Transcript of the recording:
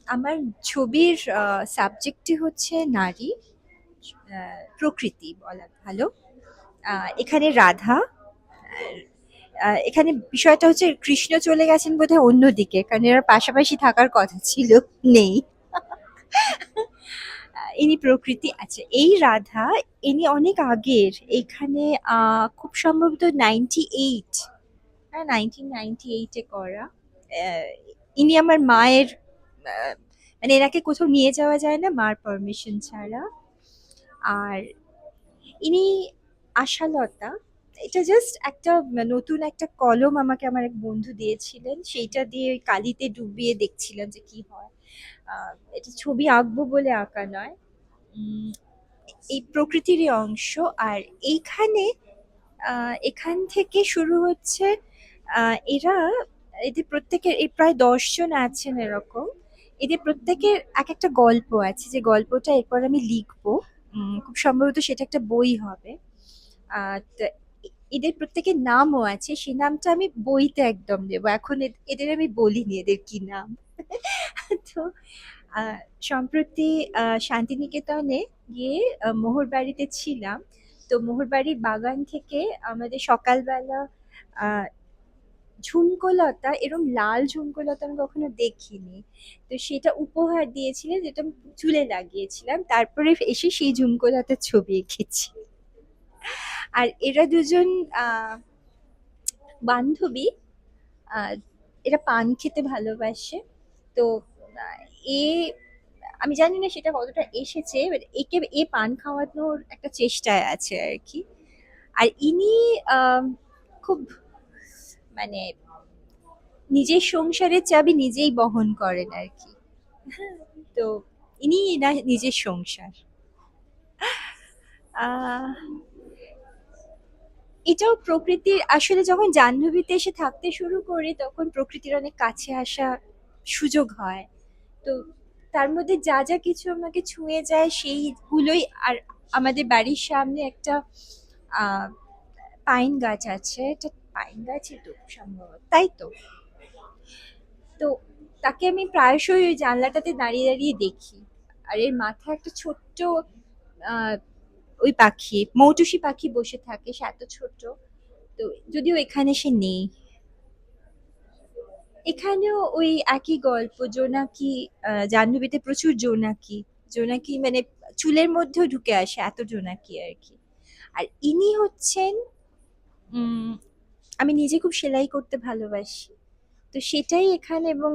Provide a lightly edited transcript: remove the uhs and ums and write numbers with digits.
আমার ছবির সাবজেক্টই হচ্ছে নারী, প্রকৃতি বলা ভালো। এখানে রাধা, এখানে বিষয়টা হচ্ছে কৃষ্ণ চলে গেছেন বোধহয় অন্যদিকে, কারণ এরা পাশাপাশি থাকার কথা ছিল, নেই। ইনি প্রকৃতি। আচ্ছা, এই রাধা, ইনি অনেক আগের, এখানে খুব সম্ভবত 98, হ্যাঁ 1998 এ করা। আহ, ইনি আমার মায়ের, আহ, মানে এনাকে কোথাও নিয়ে যাওয়া যায় না মার পারমিশন ছাড়া। আর ইনি আশালতা। এটা জাস্ট একটা নতুন একটা কলম আমাকে আমার এক বন্ধু দিয়েছিলেন, সেইটা দিয়ে ওই কালিতে ডুবিয়ে দেখছিলাম যে কি হয়। এটা ছবি আঁকবো বলে আঁকা নয়। উম, এই প্রকৃতিরই অংশ। আর এইখানে এখান থেকে শুরু হচ্ছে। এরা, এদের প্রত্যেকের, এই প্রায় 10 জন আছেন এরকম। এদের প্রত্যেকের এক একটা গল্প আছে, যে গল্পটা এরপর আমি লিখবো। খুব সম্ভবত সেটা একটা বই হবে। তো এদের প্রত্যেকের নামও আছে, সেই নামটা আমি বইতে একদম দেবো। এখন এদের আমি বলিনি এদের কি নাম। তো আহ, সম্প্রতি শান্তিনিকেতনে গিয়ে মোহর বাড়িতে ছিলাম। তো মোহর বাড়ির বাগান থেকে আমাদের সকালবেলা আহ ঝুমকোলতা, এরকম লাল ঝুমকোলতা আমি কখনো দেখিনি। তো সেটা উপহার দিয়েছিলেন, যেটা আমি চুলে লাগিয়েছিলাম, তারপরে এসে সেই ঝুমকোলতার ছবি এঁকেছি। আর এরা দুজন আহ বান্ধবী। আহ, এরা পান খেতে ভালোবাসে। তো আহ, এ, আমি জানি না সেটা কতটা এসেছে, but একে এ পান খাওয়ানোর একটা চেষ্টায় আছে আর কি। আর ইনি আম, খুব, মানে নিজের সংসারের চাবি নিজেই বহন করেন আর কি। তো ইনি না নিজের সংসার। আহ এটাও প্রকৃতির, আসলে যখন জাহ্নবীতে এসে থাকতে শুরু করি তখন প্রকৃতির অনেক কাছে আসা সুযোগ হয়। তো তার মধ্যে যা যা কিছু আমাকে ছুঁয়ে যায় সেইগুলোই। আর আমাদের বাড়ির সামনে একটা আহ পাইন গাছ আছে, এটা পাইন গাছই তো সম্ভবত, তাই তো। তো তাকে আমি প্রায়শই ওই জানলাটাতে দাঁড়িয়ে দাঁড়িয়ে দেখি। আর এর মাথায় একটা ছোট্ট আহ ওই পাখি, মৌটুসি পাখি বসে থাকে, সে এত ছোট। তো যদিও এখানে সে নেই। এখানেও ওই একই গল্প, জোনাকি। জাহ্নবীতে প্রচুর জোনাকি। জোনাকি মানে চুলের মধ্যেও ঢুকে আসে, এত জোনাকি আর কি। আর ইনি হচ্ছেন, উম আমি নিজে খুব সেলাই করতে ভালোবাসি। তো সেটাই এখানে। এবং